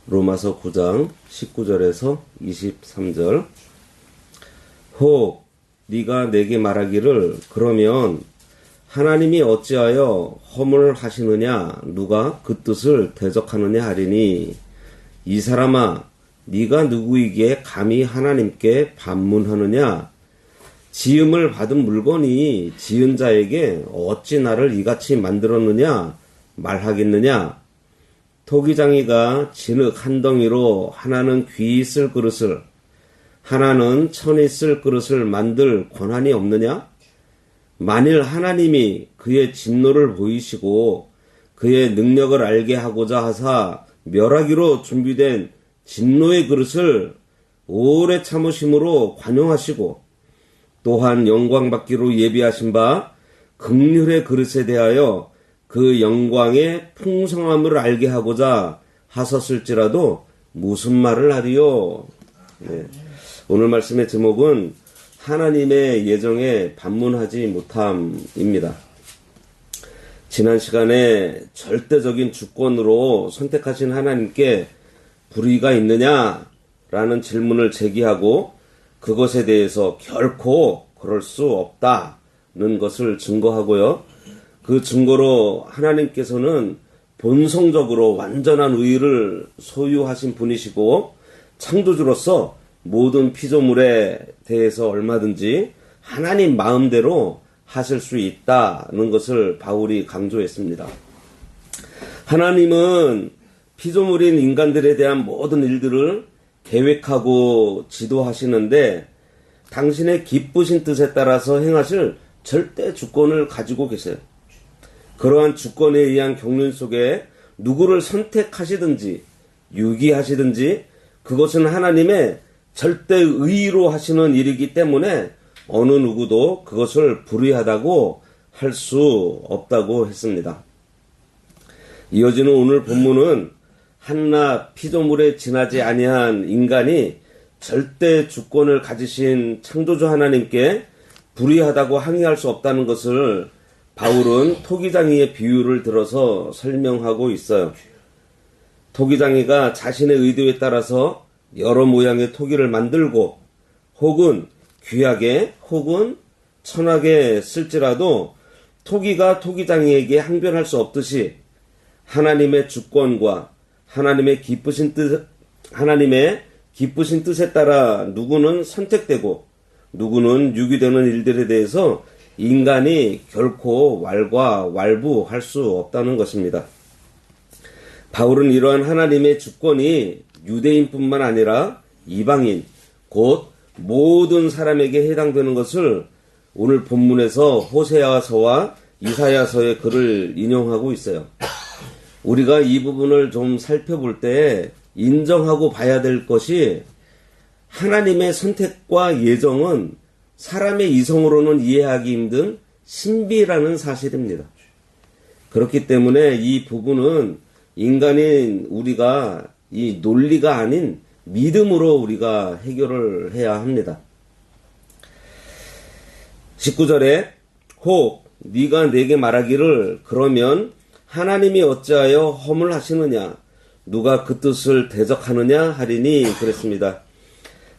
로마서 9장 19절에서 23절. 혹 네가 내게 말하기를 그러면 하나님이 어찌하여 허물하시느냐 누가 그 뜻을 대적하느냐 하리니 이 사람아 네가 누구이기에 감히 하나님께 반문하느냐 지음을 받은 물건이 지은 자에게 어찌 나를 이같이 만들었느냐 말하겠느냐 토기장이가 진흙 한 덩이로 하나는 귀히 쓸 그릇을 하나는 천이 쓸 그릇을 만들 권한이 없느냐? 만일 하나님이 그의 진노를 보이시고 그의 능력을 알게 하고자 하사 멸하기로 준비된 진노의 그릇을 오래 참으심으로 관용하시고 또한 영광받기로 예비하신 바 긍휼의 그릇에 대하여 그 영광의 풍성함을 알게 하고자 하셨을지라도 무슨 말을 하리요? 네. 오늘 말씀의 제목은 하나님의 예정에 반문하지 못함입니다. 지난 시간에 절대적인 주권으로 선택하신 하나님께 불의가 있느냐라는 질문을 제기하고 그것에 대해서 결코 그럴 수 없다는 것을 증거하고요. 그 증거로 하나님께서는 본성적으로 완전한 의를 소유하신 분이시고 창조주로서 모든 피조물에 대해서 얼마든지 하나님 마음대로 하실 수 있다는 것을 바울이 강조했습니다. 하나님은 피조물인 인간들에 대한 모든 일들을 계획하고 지도하시는데 당신의 기쁘신 뜻에 따라서 행하실 절대 주권을 가지고 계세요. 그러한 주권에 의한 경륜 속에 누구를 선택하시든지 유기하시든지 그것은 하나님의 절대 의로 하시는 일이기 때문에 어느 누구도 그것을 불의하다고 할 수 없다고 했습니다. 이어지는 오늘 본문은 한낱 피조물에 지나지 아니한 인간이 절대 주권을 가지신 창조주 하나님께 불의하다고 항의할 수 없다는 것을 바울은 토기장이의 비유를 들어서 설명하고 있어요. 토기장이가 자신의 의도에 따라서 여러 모양의 토기를 만들고 혹은 귀하게 혹은 천하게 쓸지라도 토기가 토기장이에게 항변할 수 없듯이 하나님의 주권과 하나님의 기쁘신 뜻에 따라 누구는 선택되고 누구는 유기되는 일들에 대해서 인간이 결코 왈가왈부할 수 없다는 것입니다. 바울은 이러한 하나님의 주권이 유대인뿐만 아니라 이방인, 곧 모든 사람에게 해당되는 것을 오늘 본문에서 호세아서와 이사야서의 글을 인용하고 있어요. 우리가 이 부분을 좀 살펴볼 때 인정하고 봐야 될 것이 하나님의 선택과 예정은 사람의 이성으로는 이해하기 힘든 신비라는 사실입니다. 그렇기 때문에 이 부분은 인간인 우리가 이 논리가 아닌 믿음으로 우리가 해결을 해야 합니다. 19절에 혹 네가 내게 말하기를 그러면 하나님이 어찌하여 허물하시느냐 누가 그 뜻을 대적하느냐 하리니 그랬습니다.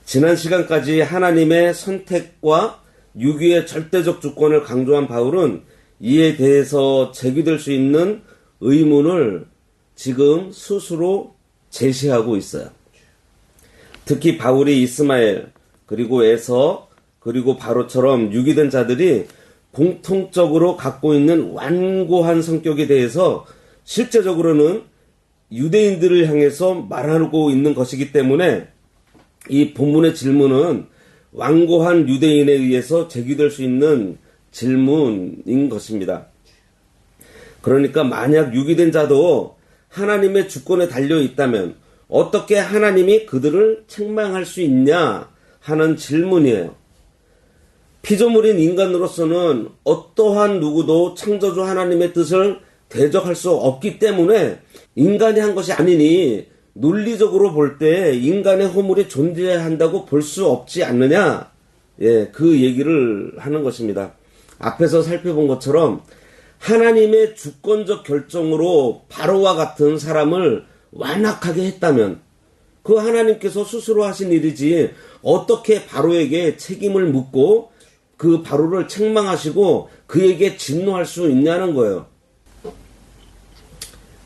지난 시간까지 하나님의 선택과 유기의 절대적 주권을 강조한 바울은 이에 대해서 제기될 수 있는 의문을 지금 스스로 제시하고 있어요. 특히 바울이 이스마엘 그리고 에서 그리고 바로처럼 유기된 자들이 공통적으로 갖고 있는 완고한 성격에 대해서 실제적으로는 유대인들을 향해서 말하고 있는 것이기 때문에 이 본문의 질문은 완고한 유대인에 의해서 제기될 수 있는 질문인 것입니다. 그러니까 만약 유기된 자도 하나님의 주권에 달려 있다면 어떻게 하나님이 그들을 책망할 수 있냐 하는 질문이에요. 피조물인 인간으로서는 어떠한 누구도 창조주 하나님의 뜻을 대적할 수 없기 때문에 인간이 한 것이 아니니 논리적으로 볼 때 인간의 허물이 존재한다고 볼 수 없지 않느냐? 그 얘기를 하는 것입니다. 앞에서 살펴본 것처럼 하나님의 주권적 결정으로 바로와 같은 사람을 완악하게 했다면 그 하나님께서 스스로 하신 일이지 어떻게 바로에게 책임을 묻고 그 바로를 책망하시고 그에게 진노할 수 있냐는 거예요.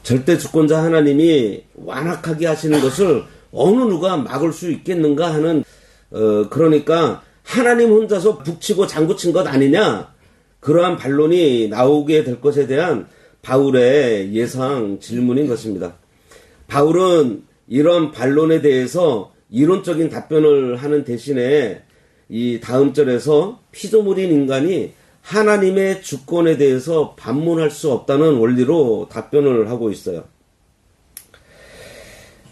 절대 주권자 하나님이 완악하게 하시는 것을 어느 누가 막을 수 있겠는가 하는 그러니까 하나님 혼자서 북치고 장구친 것 아니냐, 그러한 반론이 나오게 될 것에 대한 바울의 예상 질문인 것입니다. 바울은 이런 반론에 대해서 이론적인 답변을 하는 대신에 이 다음 절에서 피조물인 인간이 하나님의 주권에 대해서 반문할 수 없다는 원리로 답변을 하고 있어요.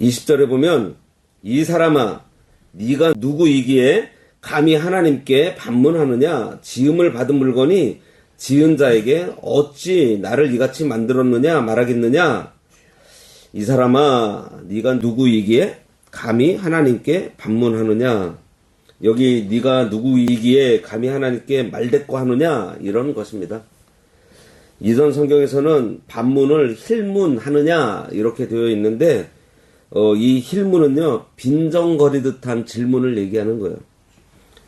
20절에 보면 이 사람아 네가 누구이기에 감히 하나님께 반문하느냐, 지음을 받은 물건이 지은 자에게 어찌 나를 이같이 만들었느냐 말하겠느냐. 이 사람아 네가 누구이기에 감히 하나님께 반문하느냐. 여기 네가 누구이기에 감히 하나님께 말대꾸하느냐 이런 것입니다. 이전 성경에서는 반문을 힐문하느냐 이렇게 되어 있는데 이 힐문은요 빈정거리듯한 질문을 얘기하는 거예요.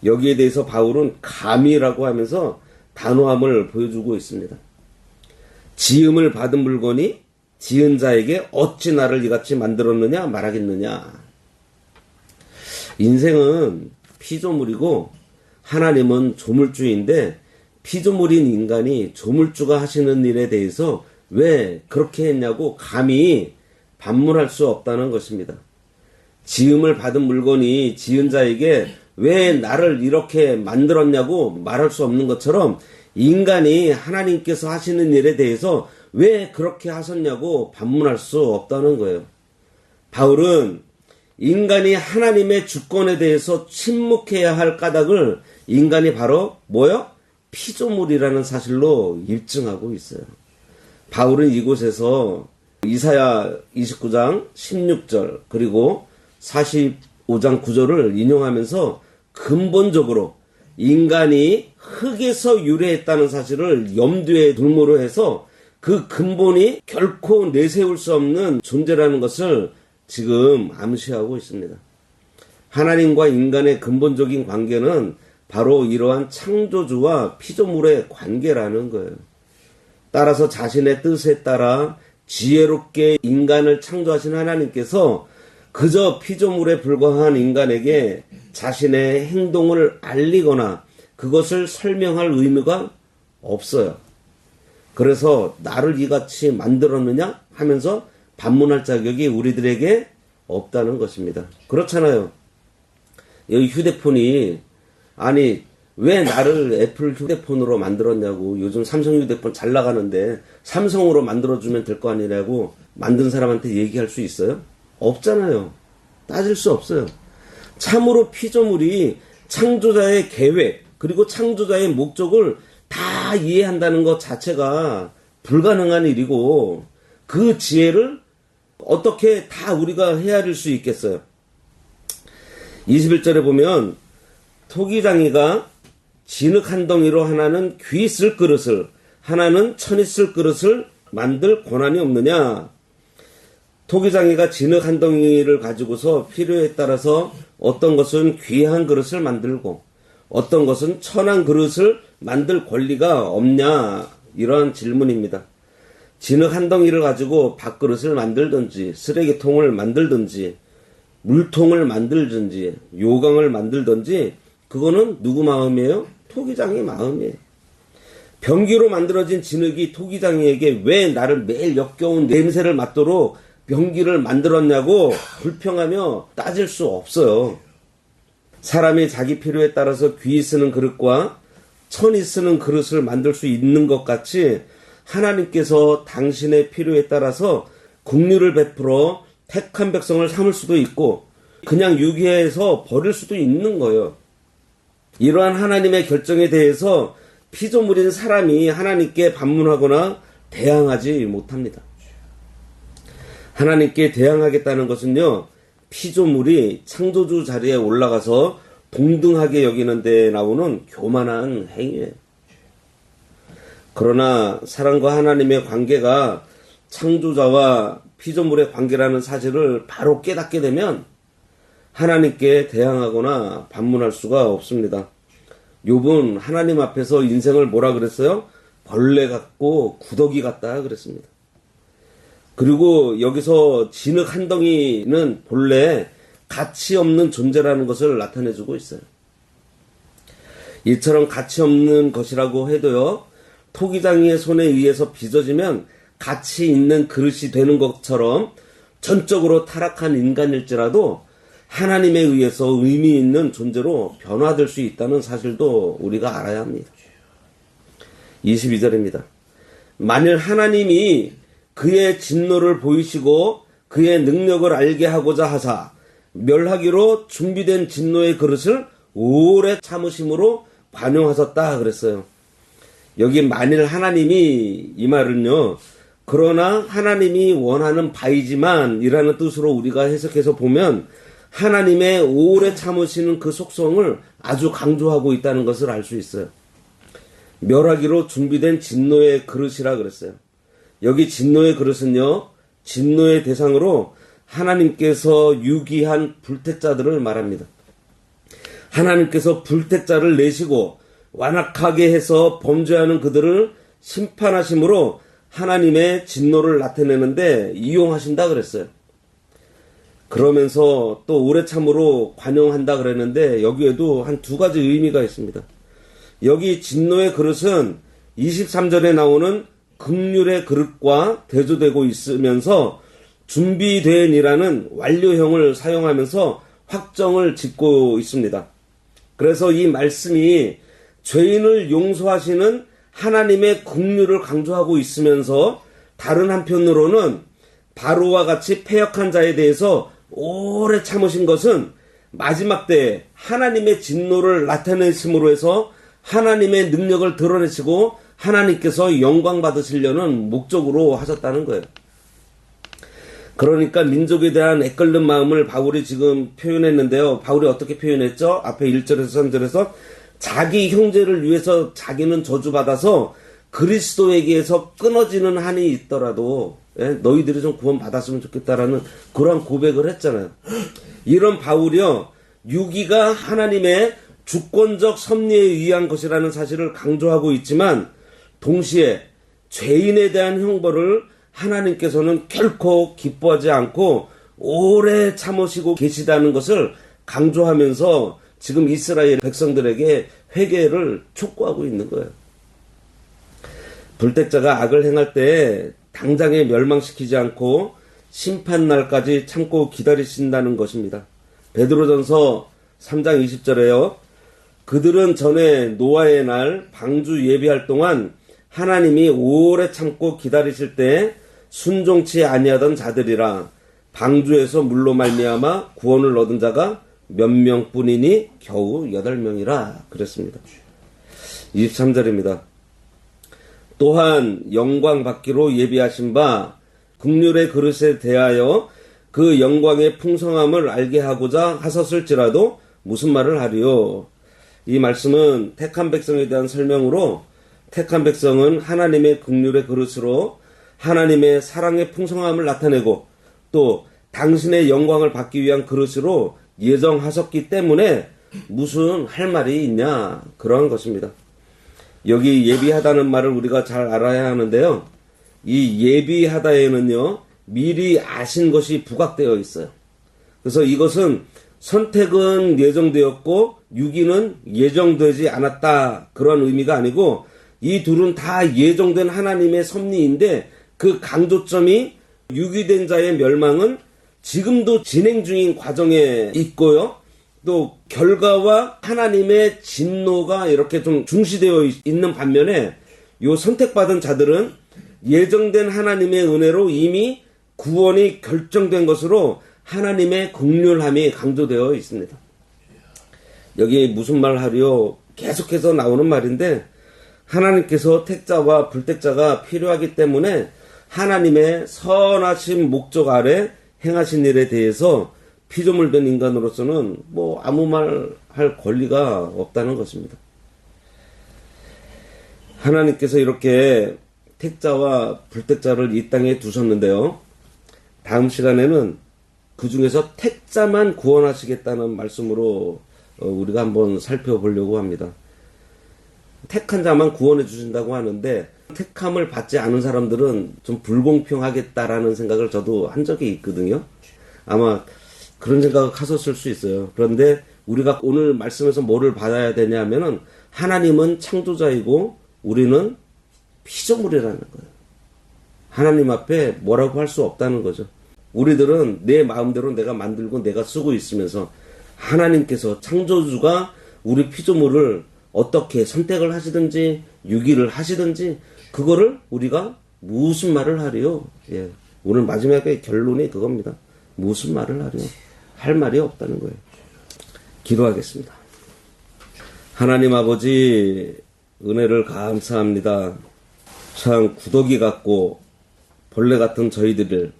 여기에 대해서 바울은 감히라고 하면서 단호함을 보여주고 있습니다. 지음을 받은 물건이 지은 자에게 어찌 나를 이같이 만들었느냐 말하겠느냐. 인생은 피조물이고 하나님은 조물주인데 피조물인 인간이 조물주가 하시는 일에 대해서 왜 그렇게 했냐고 감히 반문할 수 없다는 것입니다. 지음을 받은 물건이 지은 자에게 왜 나를 이렇게 만들었냐고 말할 수 없는 것처럼 인간이 하나님께서 하시는 일에 대해서 왜 그렇게 하셨냐고 반문할 수 없다는 거예요. 바울은 인간이 하나님의 주권에 대해서 침묵해야 할 까닭을 인간이 바로 뭐요? 피조물이라는 사실로 입증하고 있어요. 바울은 이곳에서 이사야 29장 16절 그리고 45장 9절을 인용하면서 근본적으로 인간이 흙에서 유래했다는 사실을 염두에 둘모로 해서 그 근본이 결코 내세울 수 없는 존재라는 것을 지금 암시하고 있습니다. 하나님과 인간의 근본적인 관계는 바로 이러한 창조주와 피조물의 관계라는 거예요. 따라서 자신의 뜻에 따라 지혜롭게 인간을 창조하신 하나님께서 그저 피조물에 불과한 인간에게 자신의 행동을 알리거나 그것을 설명할 의무가 없어요. 그래서 나를 이같이 만들었느냐 하면서 반문할 자격이 우리들에게 없다는 것입니다. 그렇잖아요. 여기 휴대폰이 아니 왜 나를 애플 휴대폰으로 만들었냐고, 요즘 삼성 휴대폰 잘 나가는데 삼성으로 만들어주면 될 거 아니냐고 만든 사람한테 얘기할 수 있어요? 없잖아요. 따질 수 없어요. 참으로 피조물이 창조자의 계획 그리고 창조자의 목적을 다 이해한다는 것 자체가 불가능한 일이고 그 지혜를 어떻게 다 우리가 헤아릴 수 있겠어요? 21절에 보면 토기장이가 진흙 한 덩이로 하나는 귀 쓸 그릇을 하나는 천이 쓸 그릇을 만들 권한이 없느냐. 토기장이가 진흙 한 덩이를 가지고서 필요에 따라서 어떤 것은 귀한 그릇을 만들고 어떤 것은 천한 그릇을 만들 권리가 없냐, 이러한 질문입니다. 진흙 한 덩이를 가지고 밥그릇을 만들든지 쓰레기통을 만들든지 물통을 만들든지 요강을 만들든지 그거는 누구 마음이에요? 토기장의 마음이에요. 병기로 만들어진 진흙이 토기장이에게 왜 나를 매일 역겨운 냄새를 맡도록 병기를 만들었냐고 불평하며 따질 수 없어요. 사람이 자기 필요에 따라서 귀 쓰는 그릇과 천이 쓰는 그릇을 만들 수 있는 것 같이 하나님께서 당신의 필요에 따라서 긍휼을 베풀어 택한 백성을 삼을 수도 있고 그냥 유기해서 버릴 수도 있는 거예요. 이러한 하나님의 결정에 대해서 피조물인 사람이 하나님께 반문하거나 대항하지 못합니다. 하나님께 대항하겠다는 것은요, 피조물이 창조주 자리에 올라가서 동등하게 여기는 데 나오는 교만한 행위예요. 그러나 사람과 하나님의 관계가 창조자와 피조물의 관계라는 사실을 바로 깨닫게 되면 하나님께 대항하거나 반문할 수가 없습니다. 욥은 하나님 앞에서 인생을 뭐라 그랬어요? 벌레 같고 구더기 같다 그랬습니다. 그리고 여기서 진흙 한 덩이는 본래 가치 없는 존재라는 것을 나타내주고 있어요. 이처럼 가치 없는 것이라고 해도요, 토기장이의 손에 의해서 빚어지면 가치 있는 그릇이 되는 것처럼 전적으로 타락한 인간일지라도 하나님에 의해서 의미 있는 존재로 변화될 수 있다는 사실도 우리가 알아야 합니다. 22절입니다. 만일 하나님이 그의 진노를 보이시고 그의 능력을 알게 하고자 하사 멸하기로 준비된 진노의 그릇을 오래 참으심으로 관용하셨다 그랬어요. 여기 만일 하나님이 이 말은요, 그러나 하나님이 원하는 바이지만 이라는 뜻으로 우리가 해석해서 보면 하나님의 오래 참으시는 그 속성을 아주 강조하고 있다는 것을 알 수 있어요. 멸하기로 준비된 진노의 그릇이라 그랬어요. 여기 진노의 그릇은요, 진노의 대상으로 하나님께서 유기한 불택자들을 말합니다. 하나님께서 불택자를 내시고 완악하게 해서 범죄하는 그들을 심판하심으로 하나님의 진노를 나타내는데 이용하신다 그랬어요. 그러면서 또 오래 참으로 관용한다 그랬는데 여기에도 한 두 가지 의미가 있습니다. 여기 진노의 그릇은 23절에 나오는 긍휼의 그릇과 대조되고 있으면서 준비된이라는 완료형을 사용하면서 확정을 짓고 있습니다. 그래서 이 말씀이 죄인을 용서하시는 하나님의 긍휼을 강조하고 있으면서 다른 한편으로는 바로와 같이 패역한 자에 대해서 오래 참으신 것은 마지막 때에 하나님의 진노를 나타내심으로 해서 하나님의 능력을 드러내시고 하나님께서 영광 받으시려는 목적으로 하셨다는 거예요. 그러니까 민족에 대한 애끓는 마음을 바울이 지금 표현했는데요. 바울이 어떻게 표현했죠? 앞에 1절에서 3절에서 자기 형제를 위해서 자기는 저주받아서 그리스도에게서 끊어지는 한이 있더라도 너희들이 좀 구원받았으면 좋겠다라는 그런 고백을 했잖아요. 이런 바울이요, 유기가 하나님의 주권적 섭리에 의한 것이라는 사실을 강조하고 있지만 동시에 죄인에 대한 형벌을 하나님께서는 결코 기뻐하지 않고 오래 참으시고 계시다는 것을 강조하면서 지금 이스라엘 백성들에게 회개를 촉구하고 있는 거예요. 불택자가 악을 행할 때 당장에 멸망시키지 않고 심판날까지 참고 기다리신다는 것입니다. 베드로전서 3장 20절에요. 그들은 전에 노아의 날 방주 예비할 동안 하나님이 오래 참고 기다리실 때 순종치 아니하던 자들이라 방주에서 물로 말미암아 구원을 얻은 자가 몇 명뿐이니 겨우 8명이라 그랬습니다. 23절입니다. 또한 영광 받기로 예비하신 바 긍휼의 그릇에 대하여 그 영광의 풍성함을 알게 하고자 하셨을지라도 무슨 말을 하리요. 이 말씀은 택한 백성에 대한 설명으로 택한 백성은 하나님의 긍휼의 그릇으로 하나님의 사랑의 풍성함을 나타내고 또 당신의 영광을 받기 위한 그릇으로 예정하셨기 때문에 무슨 할 말이 있냐 그러한 것입니다. 여기 예비하다는 말을 우리가 잘 알아야 하는데요. 이 예비하다에는요, 미리 아신 것이 부각되어 있어요. 그래서 이것은 선택은 예정되었고 유기는 예정되지 않았다 그런 의미가 아니고 이 둘은 다 예정된 하나님의 섭리인데 그 강조점이 유기된 자의 멸망은 지금도 진행 중인 과정에 있고요. 또 결과와 하나님의 진노가 이렇게 좀 중시되어 있는 반면에 요 선택받은 자들은 예정된 하나님의 은혜로 이미 구원이 결정된 것으로 하나님의 긍휼함이 강조되어 있습니다. 여기 무슨 말 하리요? 계속해서 나오는 말인데 하나님께서 택자와 불택자가 필요하기 때문에 하나님의 선하신 목적 아래 행하신 일에 대해서 피조물 된 인간으로서는 뭐 아무 말 할 권리가 없다는 것입니다. 하나님께서 이렇게 택자와 불택자를 이 땅에 두셨는데요. 다음 시간에는 그 중에서 택자만 구원하시겠다는 말씀으로 우리가 한번 살펴보려고 합니다. 택한 자만 구원해 주신다고 하는데 택함을 받지 않은 사람들은 좀 불공평하겠다라는 생각을 저도 한 적이 있거든요. 아마 그런 생각을 하셨을 수 있어요. 그런데 우리가 오늘 말씀에서 뭐를 받아야 되냐면은 하나님은 창조자이고 우리는 피조물이라는 거예요. 하나님 앞에 뭐라고 할 수 없다는 거죠. 우리들은 내 마음대로 내가 만들고 내가 쓰고 있으면서 하나님께서 창조주가 우리 피조물을 어떻게 선택을 하시든지 유기를 하시든지 그거를 우리가 무슨 말을 하리요? 예. 오늘 마지막에 결론이 그겁니다. 무슨 말을 하리요? 할 말이 없다는 거예요. 기도하겠습니다. 하나님 아버지 은혜를 감사합니다. 참 구더기 같고 벌레 같은 저희들을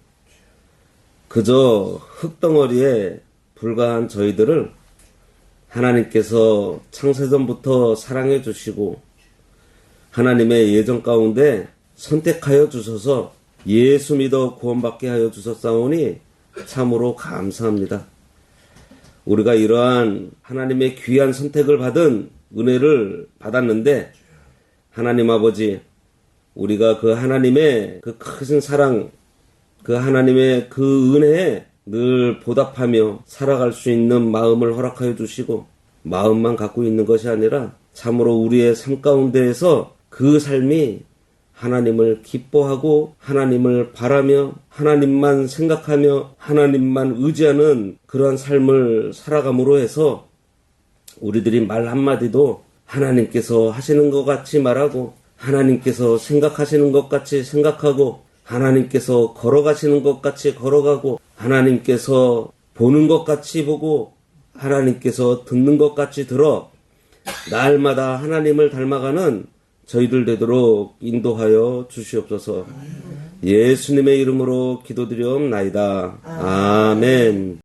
그저 흙덩어리에 불과한 저희들을 하나님께서 창세전부터 사랑해 주시고 하나님의 예정 가운데 선택하여 주셔서 예수 믿어 구원받게 하여 주셨사오니 참으로 감사합니다. 우리가 이러한 하나님의 귀한 선택을 받은 은혜를 받았는데 하나님 아버지 우리가 그 하나님의 그 크신 사랑 그 하나님의 그 은혜에 늘 보답하며 살아갈 수 있는 마음을 허락하여 주시고 마음만 갖고 있는 것이 아니라 참으로 우리의 삶 가운데에서 그 삶이 하나님을 기뻐하고 하나님을 바라며 하나님만 생각하며 하나님만 의지하는 그러한 삶을 살아감으로 해서 우리들이 말 한마디도 하나님께서 하시는 것 같이 말하고 하나님께서 생각하시는 것 같이 생각하고 하나님께서 걸어가시는 것 같이 걸어가고 하나님께서 보는 것 같이 보고 하나님께서 듣는 것 같이 들어 날마다 하나님을 닮아가는 저희들 되도록 인도하여 주시옵소서. 예수님의 이름으로 기도드리옵나이다. 아멘.